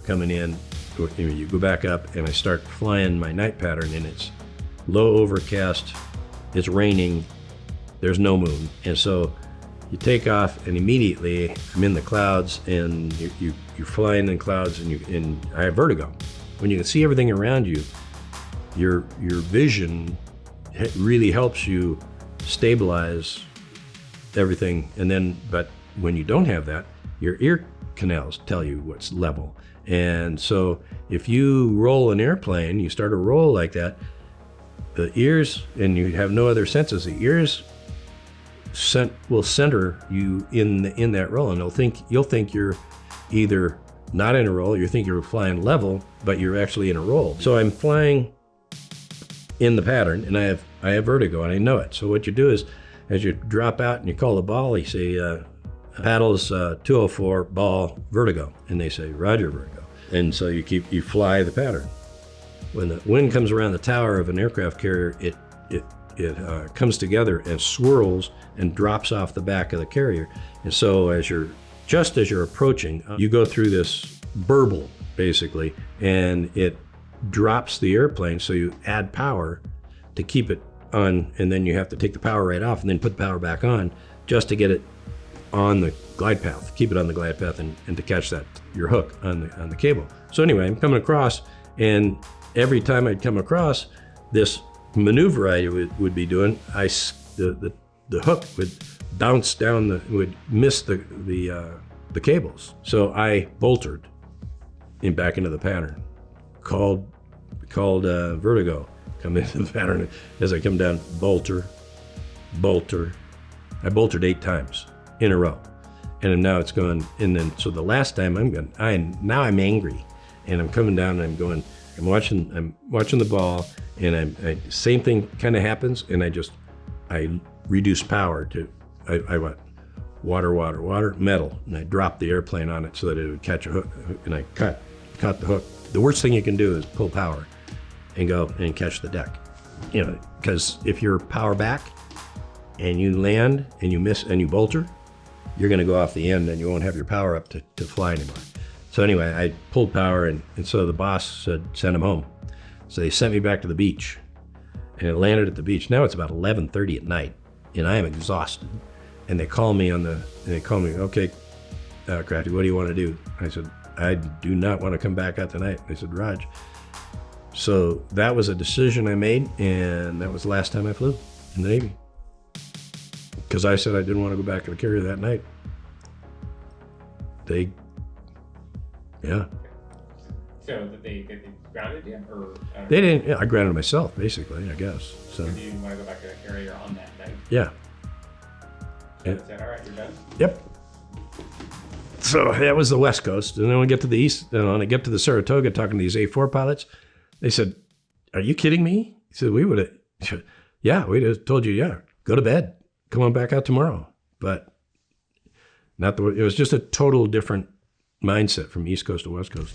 coming in, you go back up, and I start flying my night pattern, and it's low overcast, it's raining, there's no moon. And so you take off, and immediately I'm in the clouds, and you're flying in clouds, and I have vertigo. When you can see everything around you, your vision really helps you stabilize everything. And then, but when you don't have that, your ear canals tell you what's level. And so if you roll an airplane, you start a roll like that, the ears, and you have no other senses, the ears will center you in that roll, and you'll think you're either not in a roll, you think you're flying level, but you're actually in a roll. So I'm flying in the pattern, and I have vertigo, and I know it. So what you do is, as you drop out and you call the ball, you say, paddles 204, ball, vertigo. And they say, Roger, vertigo. And so you fly the pattern. When the wind comes around the tower of an aircraft carrier, it comes together and swirls and drops off the back of the carrier. And so just as you're approaching, you go through this burble, basically, and it drops the airplane, so you add power to keep it on, and then you have to take the power right off and then put the power back on just to get it on the glide path, keep it on the glide path, and to catch your hook on the cable. So anyway, I'm coming across, and every time I'd come across this maneuver I would be doing, the hook would bounce down, would miss the cables. So I boltered back into the pattern, called vertigo, come into the pattern. As I come down, bolter. I boltered 8 times in a row, and now it's going. And then so the last time now I'm angry, and I'm coming down, and I'm watching the ball, and same thing kind of happens, and I reduce power to, I went water, metal, and I dropped the airplane on it so that it would catch a hook, and I caught the hook. The worst thing you can do is pull power and go and catch the deck, because if you're power back and you land and you miss and you bolter, you're going to go off the end, and you won't have your power up to fly anymore. So anyway, I pulled power, and so the boss said, send him home. So they sent me back to the beach, and it landed at the beach. Now it's about 11:30 at night, and I am exhausted. And they call me, okay, Crafty, what do you want to do? I said, I do not want to come back out tonight. They said, Raj. So that was a decision I made, and that was the last time I flew in the Navy. Because I said I didn't want to go back to the carrier that night. Yeah. So they grounded you, or? They didn't. Yeah, I grounded myself, basically, I guess. So. Do you want to go back to the carrier on that night? Yeah. So is that all right? You're done. Yep. So that was the West Coast, and then we get to the East. And when I get to the Saratoga, talking to these A4 pilots, they said, "Are you kidding me?" He said, "We would have." Yeah, we'd have told you. Yeah, go to bed. Come on back out tomorrow. But not it was just a total different mindset from East Coast to West Coast.